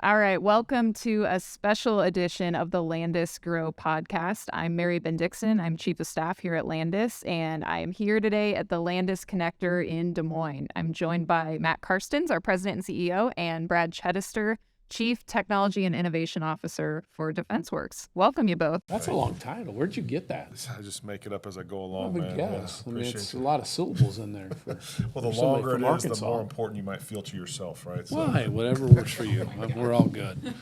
All right, welcome to a special edition of the Landus Grow podcast. I'm Mary Bendickson. I'm Chief of Staff here at Landus, and I am here today at the Landus Connector in Des Moines. I'm joined by Matt Carstens, our President and CEO, and Brad Chedister, Chief Technology and Innovation Officer for DEFENSEWERX. Welcome you both. That's a long title. Where'd you get that? I just make it up as I go along, I man. guess. Yeah, I mean, it's a lot of syllables in there. Well, the for somebody longer from it is, Arkansas. the more important you might feel to yourself, right? So. Well, hey, whatever works for you. We're all good.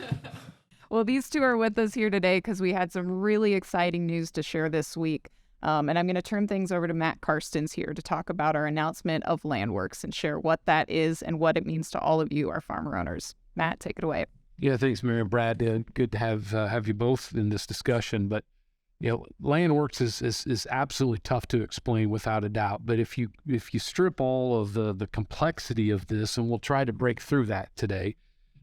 Well, these two are with us here today because we had some really exciting news to share this week. And I'm going to turn things over to Matt Carstens here to talk about our announcement of LANDWERX and share what that is and what it means to all of you, our farmer owners. Matt, take it away. Yeah, thanks, Mary and Brad. Good to have you both in this discussion. But LANDWERX is absolutely tough to explain without a doubt. But if you strip all of the complexity of this, and we'll try to break through that today,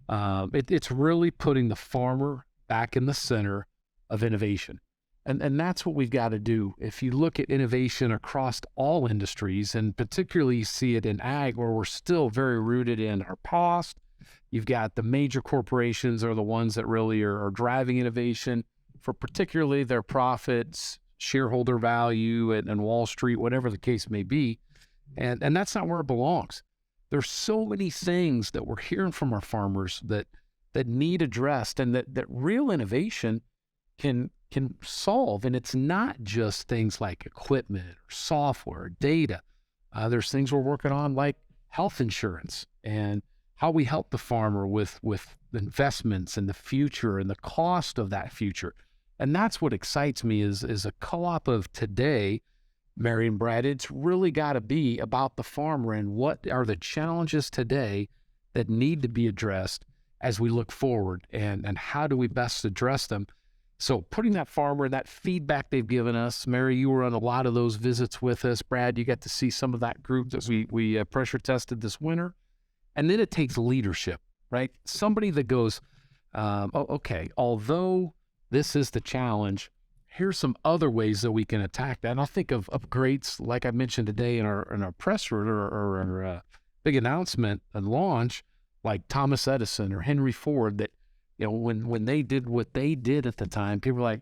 it's really putting the farmer back in the center of innovation. And that's what we've got to do. If you look at innovation across all industries, and particularly you see it in ag, where we're still very rooted in our past. You've got the major corporations are the ones that really are driving innovation for particularly their profits, shareholder value, and Wall Street, whatever the case may be. And that's not where it belongs. There's so many things that we're hearing from our farmers that need addressed, and that real innovation can solve. And it's not just things like equipment or software or data. There's things we're working on like health insurance and how we help the farmer with investments in the future and the cost of that future. And that's what excites me is a co-op of today, Mary and Brad. It's really got to be about the farmer and what are the challenges today that need to be addressed as we look forward, and how do we best address them. So putting that farmer and that feedback they've given us, Mary, you were on a lot of those visits with us. Brad, you got to see some of that group that we pressure tested this winter. And then it takes leadership, right? Somebody that goes, okay, although this is the challenge, here's some other ways that we can attack that. And I'll think of greats like I mentioned today in our press or our big announcement and launch, like Thomas Edison or Henry Ford, that when they did what they did at the time, people were like,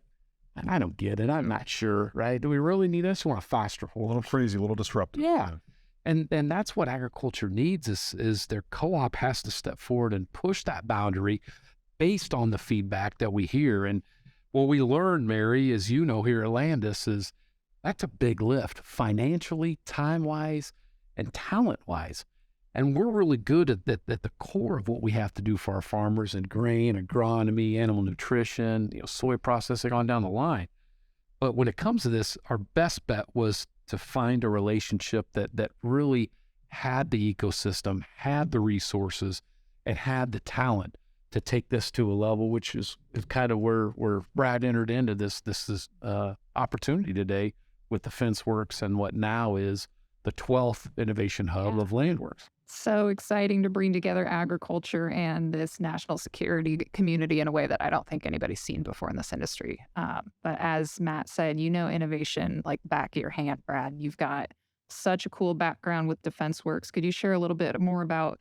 I don't get it. I'm not sure, right? Do we really need this? We want a faster horse. A little crazy, a little disruptive. Yeah. And that's what agriculture needs is their co-op has to step forward and push that boundary based on the feedback that we hear. And what we learned, Mary, as you know here at Landus, is that's a big lift financially, time-wise, and talent-wise. And we're really good at the core of what we have to do for our farmers in grain, agronomy, animal nutrition, soy processing, on down the line. But when it comes to this, our best bet was to find a relationship that really had the ecosystem, had the resources, and had the talent to take this to a level, which is kind of where Brad entered into this opportunity today with DEFENSEWERX and what now is the 12th innovation hub of LANDWERX. So exciting to bring together agriculture and this national security community in a way that I don't think anybody's seen before in this industry. But as Matt said, innovation like back of your hand, Brad. You've got such a cool background with DEFENSEWERX. Could you share a little bit more about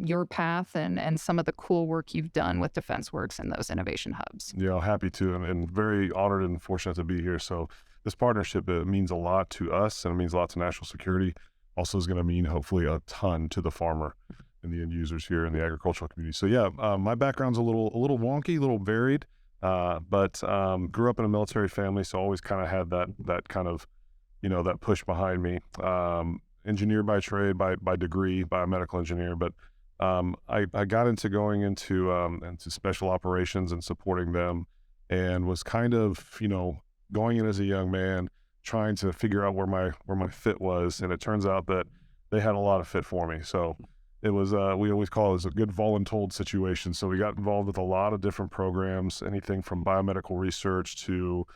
your path and some of the cool work you've done with DEFENSEWERX and those innovation hubs? Yeah, happy to, and very honored and fortunate to be here. So this partnership, it means a lot to us, and it means a lot to national security. Also is going to mean hopefully a ton to the farmer and the end users here in the agricultural community. So yeah, my background's a little wonky, a little varied, but grew up in a military family, so always kind of had that kind of, that push behind me. Engineer by trade, by degree, biomedical engineer, but I got into going into special operations and supporting them, and was kind of going in as a young man, trying to figure out where my fit was, and it turns out that they had a lot of fit for me. So it was we always call it a good voluntold situation. So we got involved with a lot of different programs, anything from biomedical research to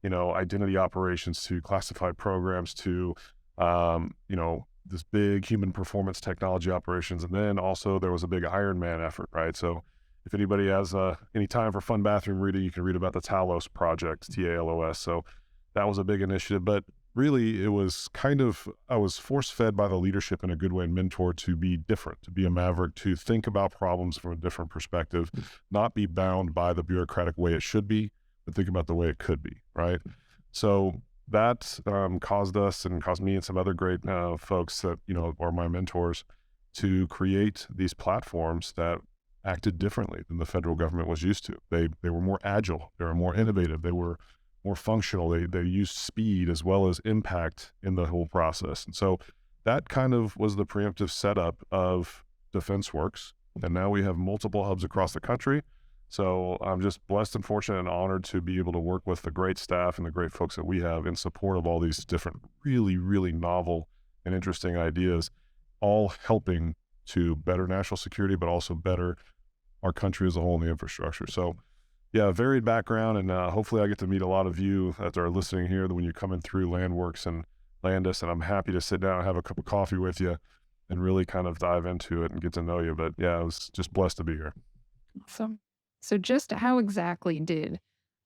identity operations to classified programs to this big human performance technology operations, and then also there was a big Iron Man effort, right? So if anybody has any time for fun bathroom reading, you can read about the Talos project, TALOS. So that was a big initiative. But really it was kind of, I was force fed by the leadership in a good way and mentored to be different, to be a maverick, to think about problems from a different perspective, not be bound by the bureaucratic way it should be, but think about the way it could be, right? So that caused us and caused me and some other great folks that, you know, are my mentors to create these platforms that acted differently than the federal government was used to. They were more agile, they were more innovative, they were more functional, they used speed as well as impact in the whole process. And so that kind of was the preemptive setup of DefenseWERX. And now we have multiple hubs across the country. So I'm just blessed and fortunate and honored to be able to work with the great staff and the great folks that we have in support of all these different really, really novel and interesting ideas, all helping to better national security, but also better our country as a whole in the infrastructure. So yeah, varied background, and hopefully I get to meet a lot of you that are listening here when you're coming through LANDWERX and Landus, and I'm happy to sit down and have a cup of coffee with you and really kind of dive into it and get to know you. But yeah, I was just blessed to be here. Awesome. So just how exactly did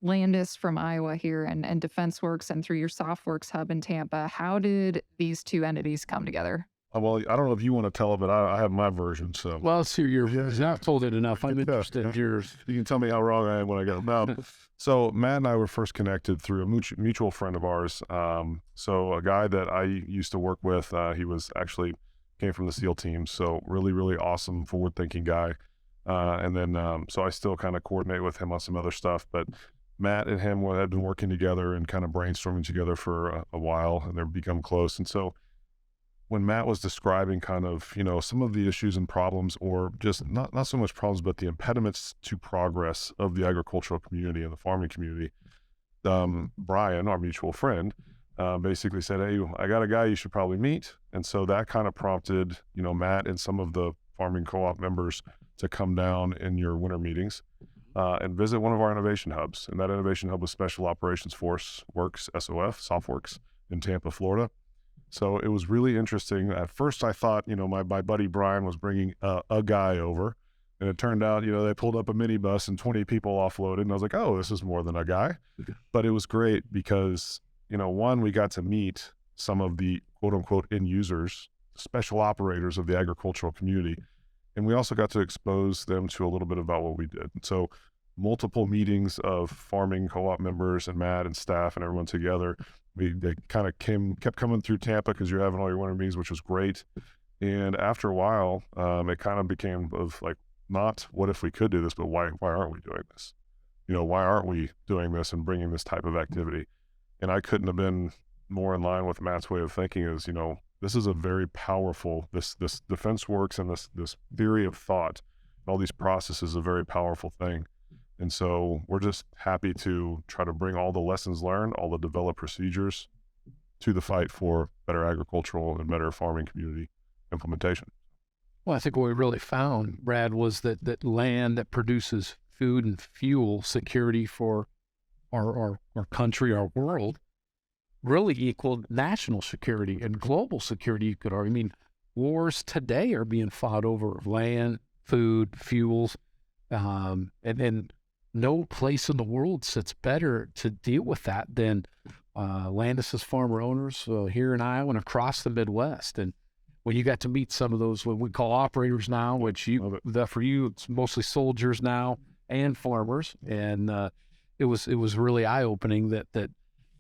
Landus from Iowa here and DefenseWERX and through your SoftWorks hub in Tampa, how did these two entities come together? Well, I don't know if you want to tell it, but I have my version. So, Well, let's hear yours. I've told it enough. I'm interested in yours. you can tell me how wrong I am when I get them out. So Matt and I were first connected through a mutual friend of ours. So a guy that I used to work with, he was actually came from the SEAL team. So really, really awesome, forward-thinking guy. And then, so I still kind of coordinate with him on some other stuff, but Matt and him had been working together and kind of brainstorming together for a while, and they've become close. And so when Matt was describing kind of, you know, some of the issues and problems, or just not so much problems, but the impediments to progress of the agricultural community and the farming community, Brian, our mutual friend, basically said, hey, I got a guy you should probably meet. And so that kind of prompted, you know, Matt and some of the farming co-op members to come down in your winter meetings and visit one of our innovation hubs. And that innovation hub was Special Operations Force Works, SOF, SoftWorks in Tampa, Florida. So it was really interesting. At first I thought, you know, my buddy Brian was bringing a guy over, and it turned out, you know, they pulled up a minibus and 20 people offloaded, and I was like, oh, this is more than a guy. But it was great because, you know, one, we got to meet some of the quote unquote end users, special operators of the agricultural community. And we also got to expose them to a little bit about what we did. So multiple meetings of farming co-op members and Matt and staff and everyone together. They kind of kept coming through Tampa because you're having all your winter meetings, which was great. And after a while, it kind of became of like, not what if we could do this, but why aren't we doing this? You know, why aren't we doing this and bringing this type of activity? And I couldn't have been more in line with Matt's way of thinking is, you know, this is a very powerful, this DefenseWERX and this theory of thought, all these processes, a very powerful thing. And so we're just happy to try to bring all the lessons learned, all the developed procedures to the fight for better agricultural and better farming community implementation. Well, I think what we really found, Brad, was that land that produces food and fuel security for our country, our world, really equaled national security and global security, you could argue. I mean, wars today are being fought over land, food, fuels, and no place in the world sits better to deal with that than Landus's farmer owners here in Iowa and across the Midwest. And when you got to meet some of those, what we call operators now, which for you, it's mostly soldiers now and farmers. And it was really eye-opening that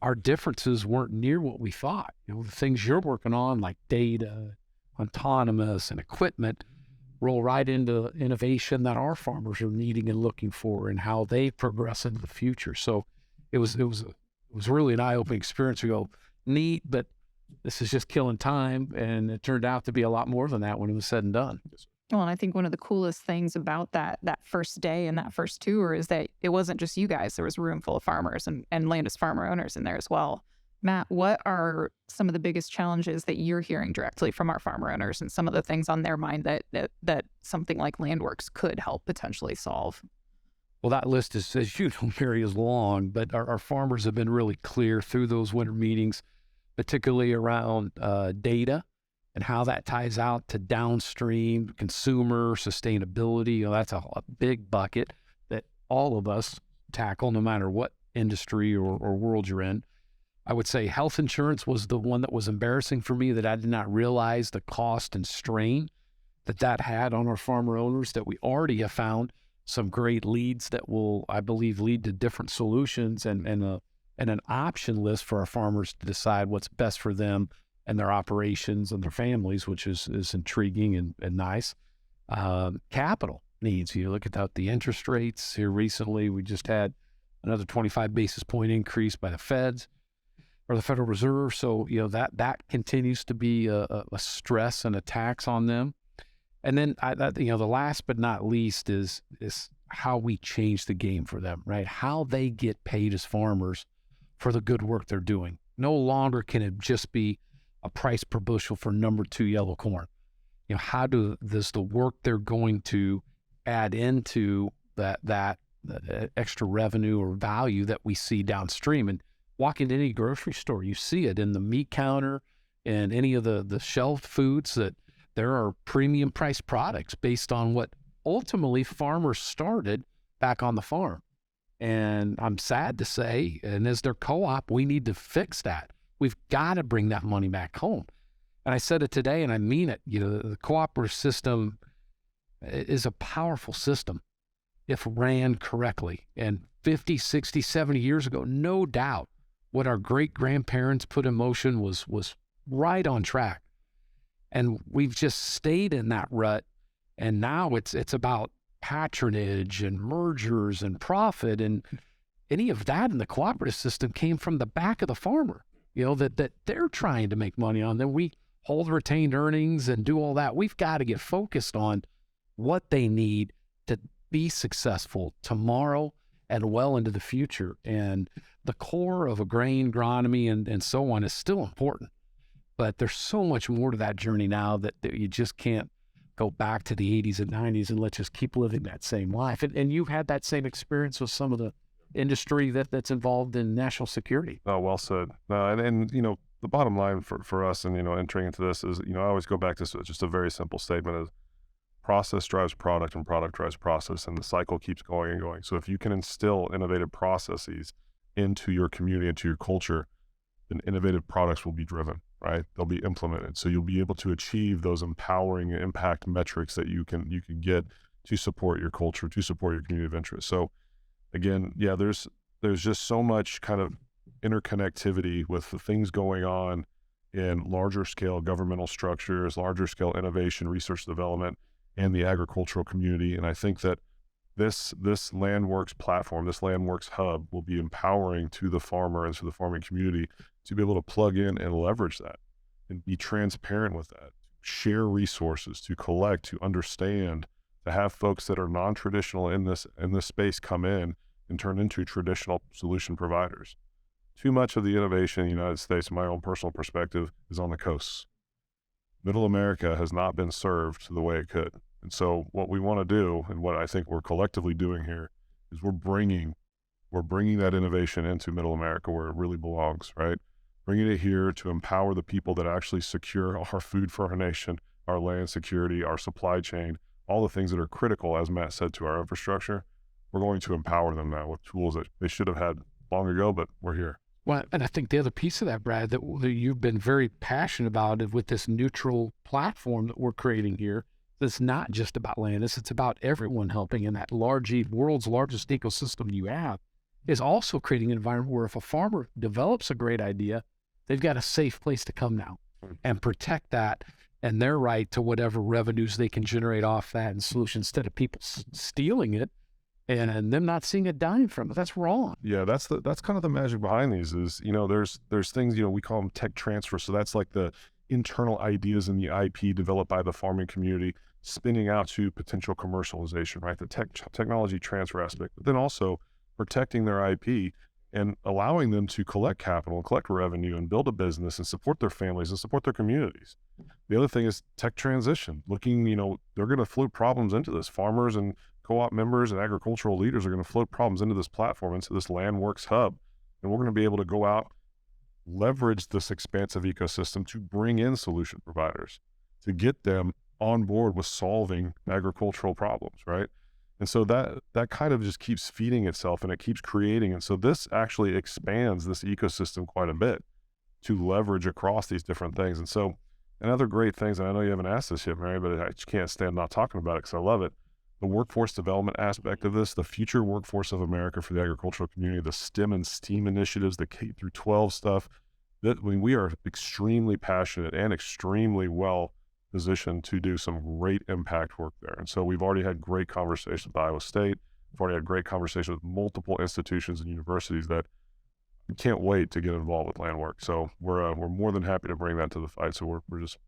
our differences weren't near what we thought. You know, the things you're working on, like data, autonomous, and equipment, roll right into innovation that our farmers are needing and looking for, and how they progress into the future. So it was really an eye-opening experience. We go, neat, but this is just killing time. And it turned out to be a lot more than that when it was said and done. Well, and I think one of the coolest things about that first day and that first tour is that it wasn't just you guys. There was a room full of farmers and Landus farmer owners in there as well. Matt, what are some of the biggest challenges that you're hearing directly from our farmer owners and some of the things on their mind that something like LANDWERX could help potentially solve? Well, that list is, as you know, Mary, is long, but our farmers have been really clear through those winter meetings, particularly around data and how that ties out to downstream consumer sustainability. You know, that's a big bucket that all of us tackle, no matter what industry or world you're in. I would say health insurance was the one that was embarrassing for me, that I did not realize the cost and strain that had on our farmer owners, that we already have found some great leads that will, I believe, lead to different solutions and an option list for our farmers to decide what's best for them and their operations and their families, which is intriguing and nice. Capital needs. You look at the interest rates here recently. We just had another 25 basis point increase by the Feds or the Federal Reserve. So, that continues to be a stress and a tax on them. And then, the last but not least is how we change the game for them, right? How they get paid as farmers for the good work they're doing. No longer can it just be a price per bushel for number 2 yellow corn. How does the work they're going to add into that extra revenue or value that we see downstream? And walk into any grocery store, you see it in the meat counter and any of the shelf foods, that there are premium priced products based on what ultimately farmers started back on the farm. And I'm sad to say, and as their co-op, we need to fix that. We've got to bring that money back home. And I said it today, and I mean it. The cooperative system is a powerful system if ran correctly. And 50, 60, 70 years ago, no doubt what our great-grandparents put in motion was right on track. And we've just stayed in that rut. And now it's about patronage and mergers and profit. And any of that in the cooperative system came from the back of the farmer, that they're trying to make money on. Then we hold retained earnings and do all that. We've got to get focused on what they need to be successful tomorrow and well into the future. And the core of agronomy and so on is still important. But there's so much more to that journey now that you just can't go back to the 80s and 90s and let's just keep living that same life. And you've had that same experience with some of the industry that's involved in national security. Oh, well said. And the bottom line for us and, entering into this is, I always go back to just a very simple statement of process drives product and product drives process, and the cycle keeps going and going. So if you can instill innovative processes into your community, into your culture, then innovative products will be driven, right? They'll be implemented. So you'll be able to achieve those empowering impact metrics that you can get to support your culture, to support your community of interest. So again, there's just so much kind of interconnectivity with the things going on in larger scale governmental structures, larger scale innovation, research development, and the agricultural community. And I think that this LANDWERX platform, this LANDWERX hub will be empowering to the farmer and to the farming community to be able to plug in and leverage that and be transparent with that, share resources, to collect, to understand, to have folks that are non-traditional in this space come in and turn into traditional solution providers. Too much of the innovation in the United States, in my own personal perspective, is on the coasts. Middle America has not been served the way it could. And so what we want to do, and what I think we're collectively doing here, is we're bringing that innovation into Middle America where it really belongs, right? Bringing it here to empower the people that actually secure our food for our nation, our land security, our supply chain, all the things that are critical, as Matt said, to our infrastructure. We're going to empower them now with tools that they should have had long ago, but we're here. Well, and I think the other piece of that, Brad, that you've been very passionate about with this neutral platform that we're creating here, that's not just about Landus, it's about everyone helping in that world's largest ecosystem you have, is also creating an environment where if a farmer develops a great idea, they've got a safe place to come now and protect that and their right to whatever revenues they can generate off that and solutions, instead of people stealing it and them not seeing a dime from it. That's wrong. Yeah, that's kind of the magic behind these is, there's things, we call them tech transfer. So that's like the internal ideas and the IP developed by the farming community spinning out to potential commercialization, right? The technology transfer aspect, but then also protecting their IP and allowing them to collect capital and collect revenue and build a business and support their families and support their communities. The other thing is tech transition, looking, they're going to float problems into this. Farmers and co-op members and agricultural leaders are going to float problems into this platform, into this LANDWERX hub. And we're going to be able to go out, leverage this expansive ecosystem to bring in solution providers, to get them on board with solving agricultural problems, right? And so that kind of just keeps feeding itself and it keeps creating. And so this actually expands this ecosystem quite a bit to leverage across these different things. And so, and other great things, and I know you haven't asked this yet, Mary, but I just can't stand not talking about it because I love it. The workforce development aspect of this, the future workforce of America for the agricultural community, the STEM and STEAM initiatives, the K through 12 stuff, that I mean, we are extremely passionate and extremely well positioned to do some great impact work there. And so we've already had great conversations with Iowa State. We've already had great conversations with multiple institutions and universities that we can't wait to get involved with LANDWERX. So we're more than happy to bring that to the fight. So we're just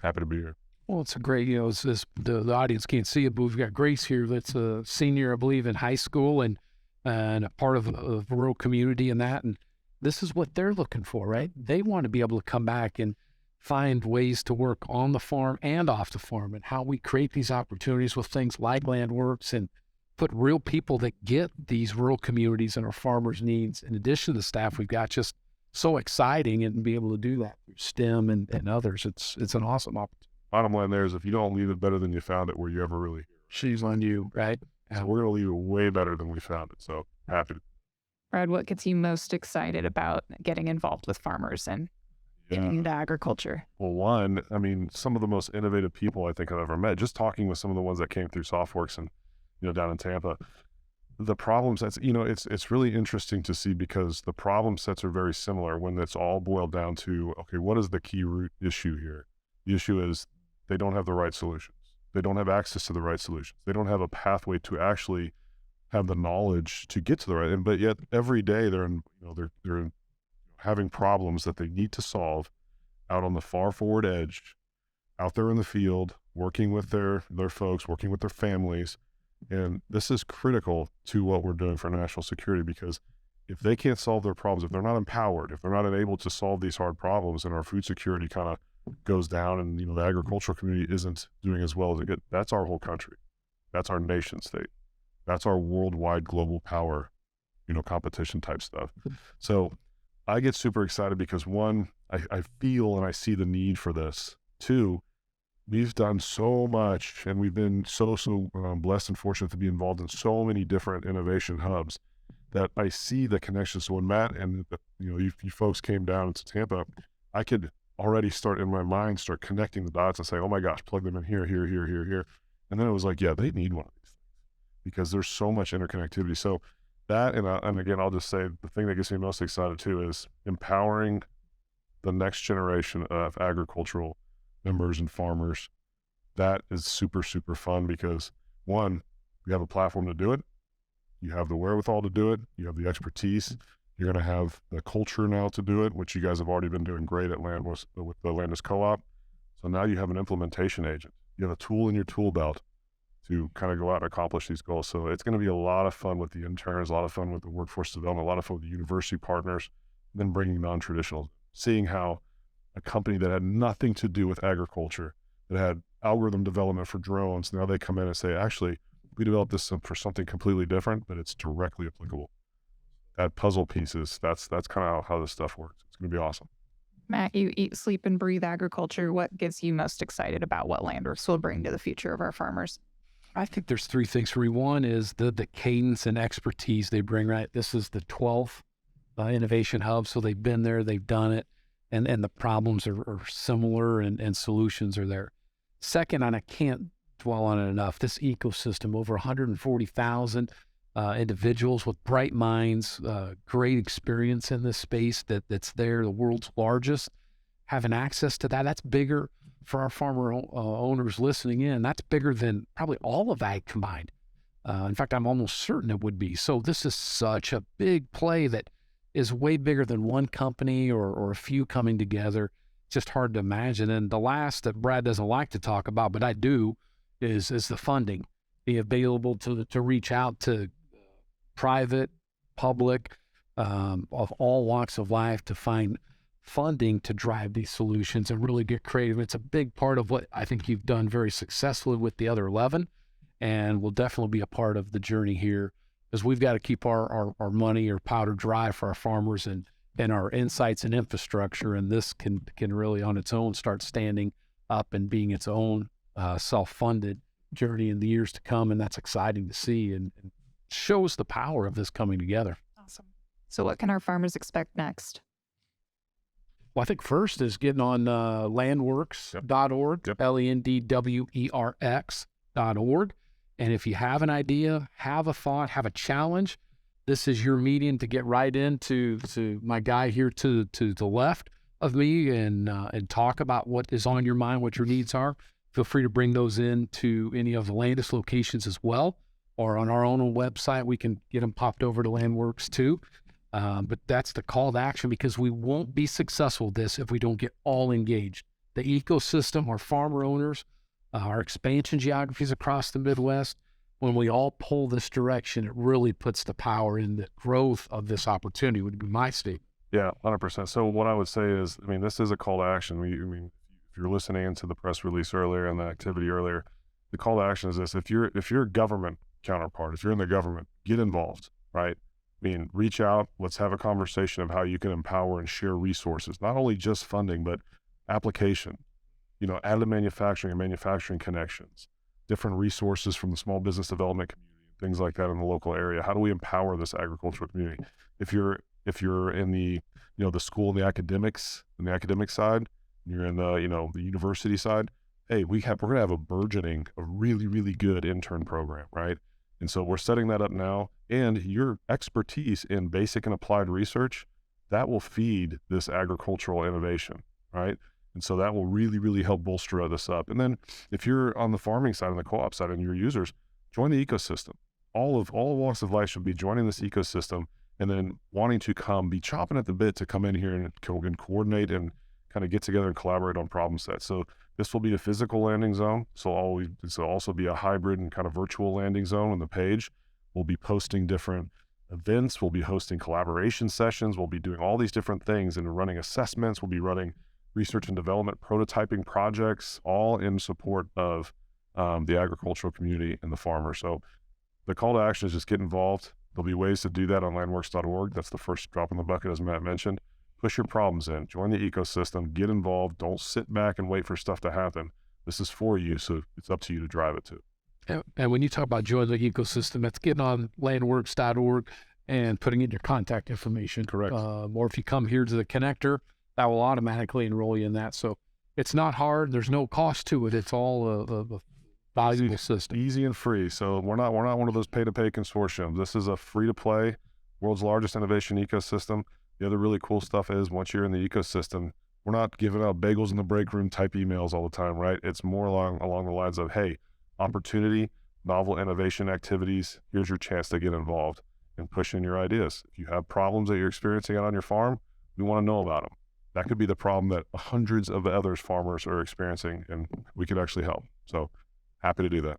happy to be here. Well, it's a great, the audience can't see it, but we've got Grace here that's a senior, I believe, in high school and a part of a rural community and that. And this is what they're looking for, right? They want to be able to come back and find ways to work on the farm and off the farm, and how we create these opportunities with things like LANDWERX and put real people that get these rural communities and our farmers' needs. In addition to the staff we've got, just so exciting, and be able to do that through STEM and others. It's an awesome opportunity. Bottom line there is, if you don't leave it better than you found it, were you ever really here? She's on you, right? So we're going to leave it way better than we found it. So happy to. Brad, what gets you most excited about getting involved with farmers and getting into agriculture? Well, one, I mean, some of the most innovative people I think I've ever met, just talking with some of the ones that came through SoftWorks and, down in Tampa, the problem sets, it's really interesting to see because the problem sets are very similar when it's all boiled down to, okay, what is the key root issue here? The issue is they don't have the right solutions. They don't have access to the right solutions. They don't have a pathway to actually have the knowledge to get to the right, but yet every day they're having problems that they need to solve out on the far forward edge, out there in the field, working with their folks, working with their families. And this is critical to what we're doing for national security, because if they can't solve their problems, if they're not empowered, if they're not able to solve these hard problems, and our food security kind of goes down, and the agricultural community isn't doing as well as it could, that's our whole country. That's our nation state. That's our worldwide global power, competition type stuff. So I get super excited because one, I feel and I see the need for this. Two, we've done so much, and we've been so blessed and fortunate to be involved in so many different innovation hubs that I see the connections. So when Matt and you folks came down into Tampa, I could already start in my mind, start connecting the dots and say, oh my gosh, plug them in here. And then it was like, yeah, they need one of these things because there's so much interconnectivity. So that, and again, I'll just say the thing that gets me most excited too is empowering the next generation of agricultural members and farmers. That is super, super fun because one, we have a platform to do it. You have the wherewithal to do it. You have the expertise. You're going to have the culture now to do it, which you guys have already been doing great at with the Landus Co-op. So now you have an implementation agent. You have a tool in your tool belt to kind of go out and accomplish these goals. So it's going to be a lot of fun with the interns, a lot of fun with the workforce development, a lot of fun with the university partners, and then bringing non-traditional, seeing how a company that had nothing to do with agriculture, that had algorithm development for drones, now they come in and say, actually, we developed this for something completely different, but it's directly applicable. That puzzle pieces, that's kind of how this stuff works. It's going to be awesome. Matt, you eat, sleep, and breathe agriculture. What gets you most excited about what LANDWERX will bring to the future of our farmers? I think there's three things for me. One is the cadence and expertise they bring, right? This is the 12th innovation hub, so they've been there, they've done it, and the problems are similar and solutions are there. Second, and I can't dwell on it enough, this ecosystem, over 140,000 individuals with bright minds, great experience in this space that's there, the world's largest, having access to that's bigger for our farmer owners listening in. That's bigger than probably all of ag combined. In fact, I'm almost certain it would be. So this is such a big play that is way bigger than one company or a few coming together. Just hard to imagine. And the last that Brad doesn't like to talk about, but I do, is the funding. Be available to reach out to private, public, of all walks of life to find funding to drive these solutions and really get creative. It's a big part of what I think you've done very successfully with the other 11, and will definitely be a part of the journey here, because we've got to keep our money or powder dry for our farmers and our insights and infrastructure. And this can really on its own start standing up and being its own self-funded journey in the years to come, and that's exciting to see and shows the power of this coming together. Awesome. So what can our farmers expect next? Well, I think first is getting on landwerx.org, Yep. LANDWERX.org. And if you have an idea, have a thought, have a challenge, this is your medium to get right into my guy here to the left of me and talk about what is on your mind, what your needs are. Feel free to bring those in to any of the Landus locations as well, or on our own website. We can get them popped over to LANDWERX too. But that's the call to action, because we won't be successful with this if we don't get all engaged. The ecosystem, our farmer owners, our expansion geographies across the Midwest, when we all pull this direction, it really puts the power in the growth of this opportunity, would be my statement. Yeah, 100%. So what I would say is, I mean, this is a call to action. If you're listening to the press release earlier and the activity earlier, the call to action is this: if you're a government counterpart, if you're in the government, get involved, right? I mean, reach out. Let's have a conversation of how you can empower and share resources, not only just funding, but application, additive manufacturing and manufacturing connections, different resources from the small business development community, things like that in the local area. How do we empower this agricultural community? If you're in the, the school and the academics, and the academic side, you're in the, the university side, hey, we're going to have a really, really good intern program, right? And so we're setting that up now, and your expertise in basic and applied research, that will feed this agricultural innovation, right? And so that will really, really help bolster this up. And then if you're on the farming side and the co-op side and your users, join the ecosystem. All walks of life should be joining this ecosystem, and then wanting to be chopping at the bit to come in here and coordinate and kind of get together and collaborate on problem sets. So this will be a physical landing zone. So this will also be a hybrid and kind of virtual landing zone on the page. We'll be posting different events. We'll be hosting collaboration sessions. We'll be doing all these different things and running assessments. We'll be running research and development prototyping projects, all in support of the agricultural community and the farmer. So the call to action is just get involved. There'll be ways to do that on landwerx.org. That's the first drop in the bucket, as Matt mentioned. Push your problems in, join the ecosystem, get involved. Don't sit back and wait for stuff to happen. This is for you, so it's up to you to drive it too. And when you talk about joining the ecosystem, that's getting on landwerx.org and putting in your contact information. Correct. Or if you come here to the connector, that will automatically enroll you in that. So it's not hard. There's no cost to it. It's all a valuable system. Easy and free. So we're not one of those pay-to-play consortiums. This is a free-to-play, world's largest innovation ecosystem. The other really cool stuff is, once you're in the ecosystem, we're not giving out bagels in the break room type emails all the time, right? It's more along the lines of, hey, opportunity, novel innovation activities, here's your chance to get involved and push in your ideas. If you have problems that you're experiencing out on your farm, we want to know about them. That could be the problem that hundreds of other farmers are experiencing, and we could actually help. So happy to do that.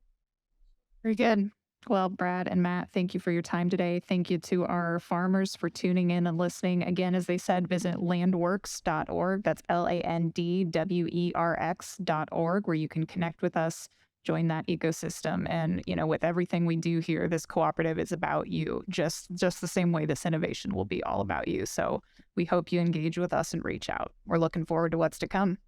Very good. Well, Brad and Matt, thank you for your time today. Thank you to our farmers for tuning in and listening. Again, as they said, visit landwerx.org. That's LANDWERX.org, where you can connect with us, join that ecosystem. And, with everything we do here, this cooperative is about you, just the same way this innovation will be all about you. So we hope you engage with us and reach out. We're looking forward to what's to come.